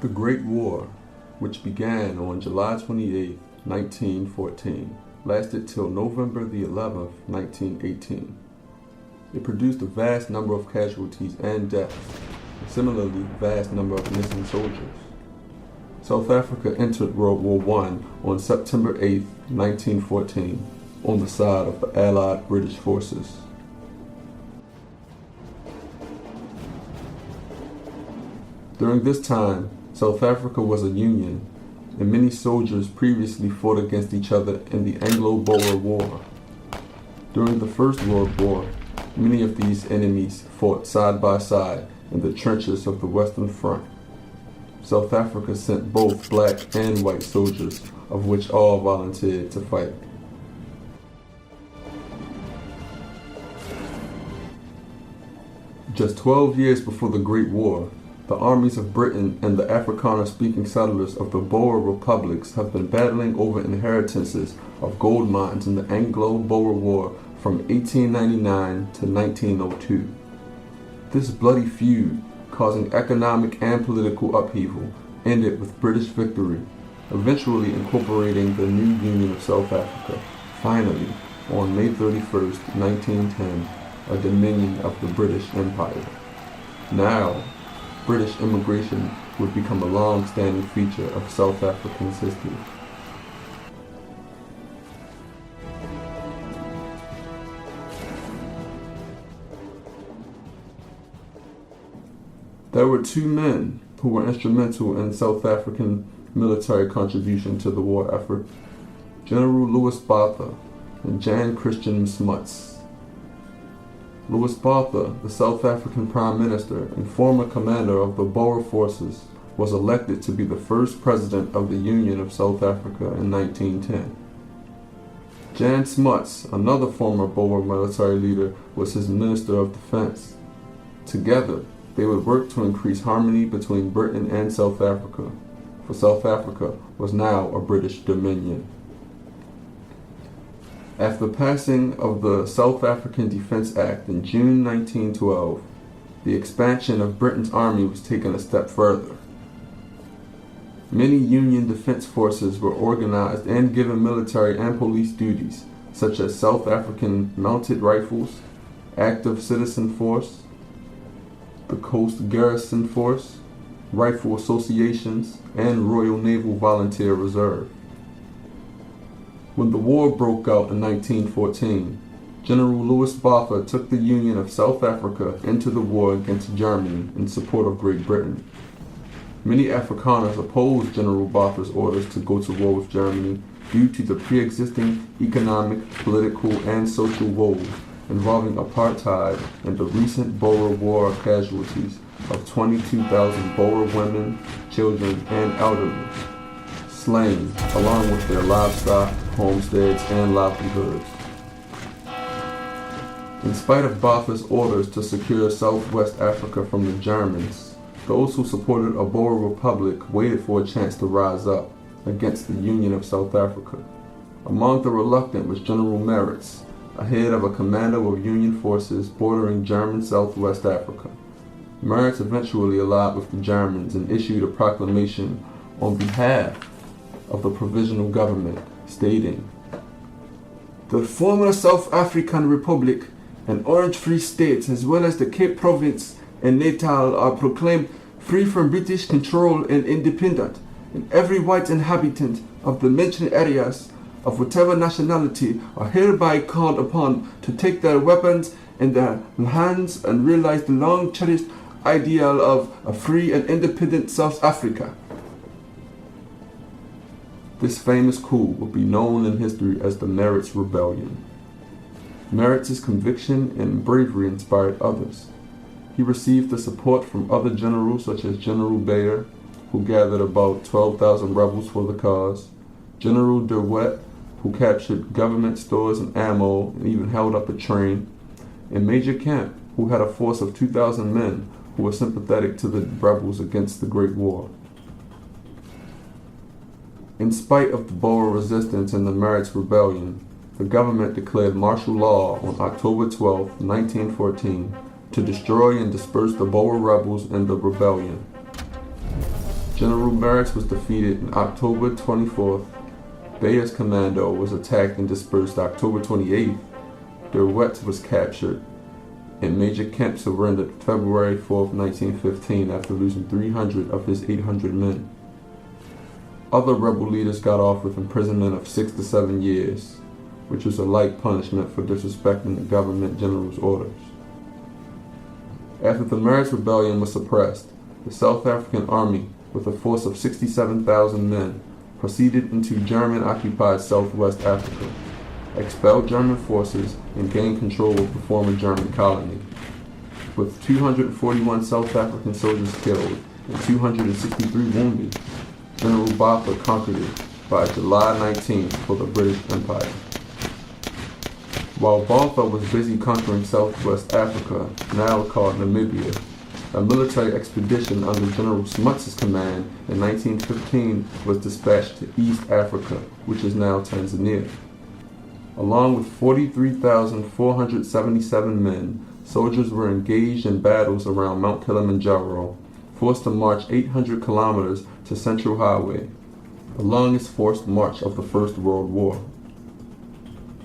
The Great War, which began on July 28, 1914, lasted till November the 11th, 1918. It produced a vast number of casualties and deaths, and similarly vast number of missing soldiers. South Africa entered World War I on September 8, 1914, on the side of the Allied British forces. During this time, South Africa was a union, and many soldiers previously fought against each other in the Anglo-Boer War. During the First World War, many of these enemies fought side by side in the trenches of the Western Front. South Africa sent both black and white soldiers, of which all volunteered to fight. Just 12 years before the Great War, the armies of Britain and the Afrikaner-speaking settlers of the Boer republics have been battling over inheritances of gold mines in the Anglo-Boer War from 1899 to 1902. This bloody feud, causing economic and political upheaval, ended with British victory, eventually incorporating the new Union of South Africa, finally, on May 31, 1910, a dominion of the British Empire. Now, British immigration would become a long-standing feature of South Africa's history. There were two men who were instrumental in South African military contribution to the war effort: General Louis Botha and Jan Christian Smuts. Louis Botha, the South African Prime Minister and former commander of the Boer forces, was elected to be the first president of the Union of South Africa in 1910. Jan Smuts, another former Boer military leader, was his Minister of Defense. Together, they would work to increase harmony between Britain and South Africa, for South Africa was now a British dominion. After passing of the South African Defence Act in June 1912, the expansion of Britain's army was taken a step further. Many Union defence forces were organized and given military and police duties, such as South African Mounted Rifles, Active Citizen Force, the Coast Garrison Force, Rifle Associations, and Royal Naval Volunteer Reserve. When the war broke out in 1914, General Louis Botha took the Union of South Africa into the war against Germany in support of Great Britain. Many Afrikaners opposed General Botha's orders to go to war with Germany due to the pre-existing economic, political, and social woes involving apartheid and the recent Boer War casualties of 22,000 Boer women, children, and elderly, slain along with their livestock, homesteads, and livelihoods. In spite of Botha's orders to secure Southwest Africa from the Germans, those who supported a Boer republic waited for a chance to rise up against the Union of South Africa. Among the reluctant was General Maritz, ahead of a commander of Union forces bordering German Southwest Africa. Maritz eventually allied with the Germans and issued a proclamation on behalf of the provisional government, stating, "The former South African Republic and Orange Free States, as well as the Cape Province and Natal, are proclaimed free from British control and independent, and every white inhabitant of the mentioned areas of whatever nationality are hereby called upon to take their weapons in their hands and realize the long-cherished ideal of a free and independent South Africa." This famous coup will be known in history as the Maritz Rebellion. Maritz's conviction and bravery inspired others. He received the support from other generals such as General Beyer, who gathered about 12,000 rebels for the cause, General De Wet, who captured government stores and ammo and even held up a train, and Major Kemp, who had a force of 2,000 men who were sympathetic to the rebels against the Great War. In spite of the Boer resistance and the Maritz Rebellion, the government declared martial law on October 12, 1914, to destroy and disperse the Boer rebels and the rebellion. General Merritt was defeated on October 24th. Bayer's commando was attacked and dispersed October 28th. Derwent was captured, and Major Kemp surrendered February 4th, 1915, after losing 300 of his 800 men. Other rebel leaders got off with imprisonment of 6 to 7 years, which was a light punishment for disrespecting the government general's orders. After the Merritt Rebellion was suppressed, the South African Army, with a force of 67,000 men, proceeded into German-occupied Southwest Africa, expelled German forces, and gained control of the former German colony. With 241 South African soldiers killed and 263 wounded, General Botha conquered it by July 19th for the British Empire. While Botha was busy conquering Southwest Africa, now called Namibia, a military expedition under General Smuts' command in 1915 was dispatched to East Africa, which is now Tanzania. Along with 43,477 men, soldiers were engaged in battles around Mount Kilimanjaro, forced to march 800 kilometers to Central Highway, the longest forced march of the First World War.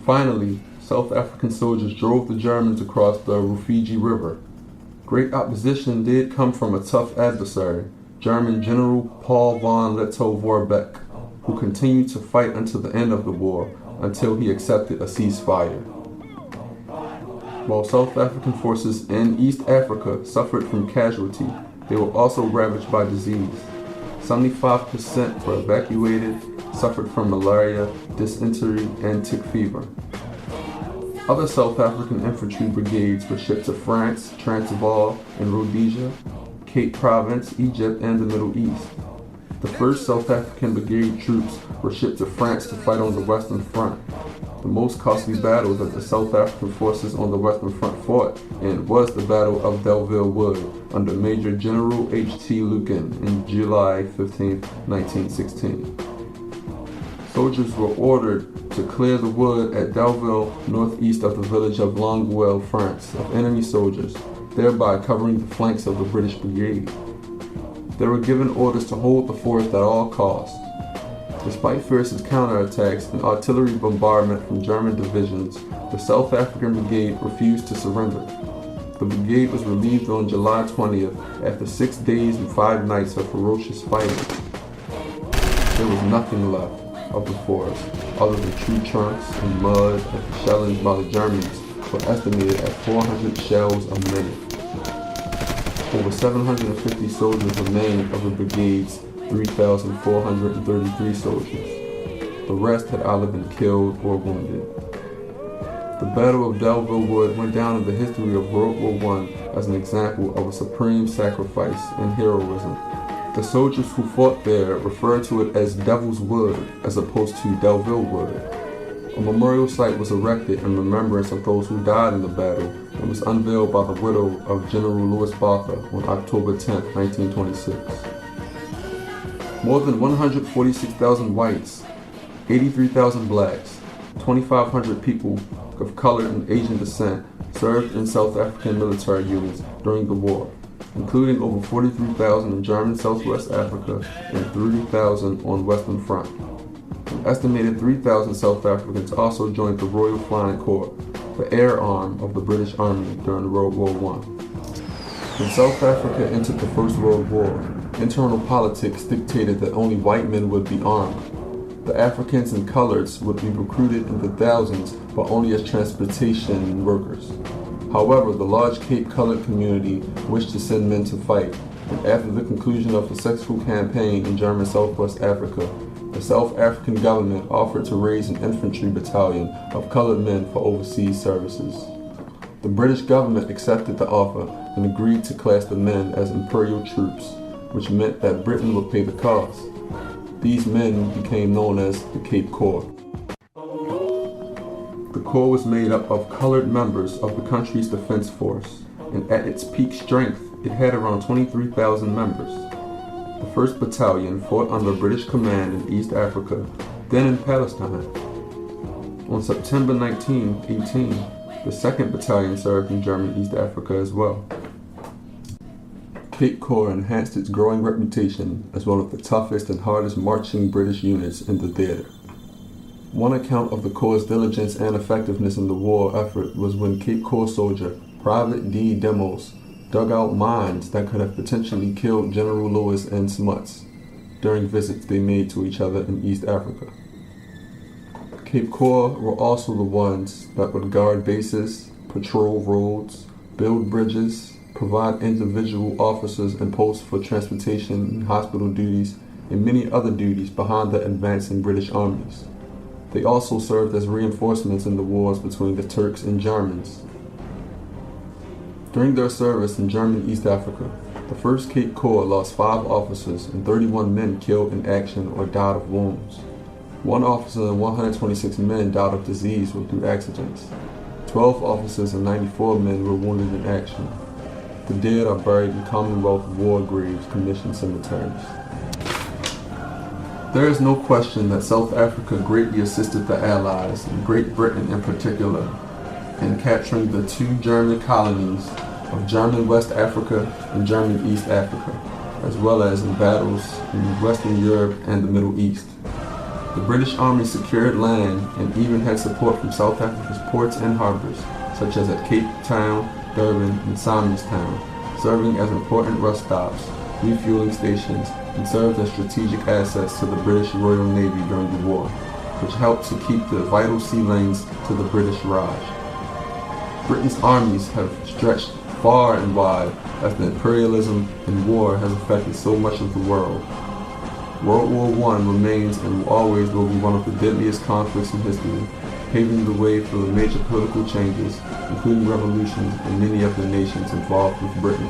Finally, South African soldiers drove the Germans across the Rufiji River. Great opposition did come from a tough adversary, German General Paul von Lettow-Vorbeck, who continued to fight until the end of the war, until he accepted a ceasefire. While South African forces in East Africa suffered from casualty, they were also ravaged by disease. 75% were evacuated, suffered from malaria, dysentery, and tick fever. Other South African infantry brigades were shipped to France, Transvaal, and Rhodesia, Cape Province, Egypt, and the Middle East. The 1st South African Brigade troops were shipped to France to fight on the Western Front. The most costly battle that the South African forces on the Western Front fought in was the Battle of Delville Wood under Major General H.T. Lucan in July 15, 1916. Soldiers were ordered to clear the wood at Delville, northeast of the village of Longueuil, France, of enemy soldiers, thereby covering the flanks of the British Brigade. They were given orders to hold the forest at all costs. Despite fierce counterattacks and artillery bombardment from German divisions, the South African Brigade refused to surrender. The brigade was relieved on July 20th after 6 days and 5 nights of ferocious fighting. There was nothing left of the forest other than tree trunks and mud, and the shellings by the Germans were estimated at 400 shells a minute. Over 750 soldiers remained of the brigade's 3,433 soldiers. The rest had either been killed or wounded. The Battle of Delville Wood went down in the history of World War I as an example of a supreme sacrifice and heroism. The soldiers who fought there referred to it as Devil's Wood as opposed to Delville Wood. A memorial site was erected in remembrance of those who died in the battle and was unveiled by the widow of General Louis Botha on October 10, 1926. More than 146,000 whites, 83,000 blacks, 2,500 people of color and Asian descent served in South African military units during the war, including over 43,000 in German Southwest Africa and 30,000 on Western Front. An estimated 3,000 South Africans also joined the Royal Flying Corps, the air arm of the British Army during World War I. When South Africa entered the First World War, internal politics dictated that only white men would be armed. The Africans and coloreds would be recruited in the thousands, but only as transportation workers. However, the large Cape Colored community wished to send men to fight, and after the conclusion of a successful campaign in German Southwest Africa, the South African government offered to raise an infantry battalion of colored men for overseas services. The British government accepted the offer and agreed to class the men as imperial troops, which meant that Britain would pay the cost. These men became known as the Cape Corps. The Corps was made up of colored members of the country's defense force, and at its peak strength, it had around 23,000 members. The 1st Battalion fought under British command in East Africa, then in Palestine. On September 1918, the 2nd Battalion served in German East Africa as well. Cape Corps enhanced its growing reputation as one of the toughest and hardest marching British units in the theater. One account of the Corps' diligence and effectiveness in the war effort was when Cape Corps soldier Private D. Demos dug out mines that could have potentially killed General Lewis and Smuts during visits they made to each other in East Africa. Cape Corps were also the ones that would guard bases, patrol roads, build bridges, provide individual officers and posts for transportation and hospital duties, and many other duties behind the advancing British armies. They also served as reinforcements in the wars between the Turks and Germans. During their service in German East Africa, the 1st Cape Corps lost 5 officers and 31 men killed in action or died of wounds. 1 officer and 126 men died of disease or through accidents. 12 officers and 94 men were wounded in action. The dead are buried in Commonwealth War Graves Commission cemeteries. There is no question that South Africa greatly assisted the Allies, and Great Britain in particular, in capturing the 2 German colonies of German West Africa and German East Africa, as well as in battles in Western Europe and the Middle East. The British Army secured land and even had support from South Africa's ports and harbors, such as at Cape Town, Durban, and Simonstown, serving as important rest stops, refueling stations, and served as strategic assets to the British Royal Navy during the war, which helped to keep the vital sea lanes to the British Raj. Britain's armies have stretched far and wide as the imperialism and war has affected so much of the world. World War I remains and always will be one of the deadliest conflicts in history, paving the way for the major political changes, including revolutions in many of the nations involved with Britain.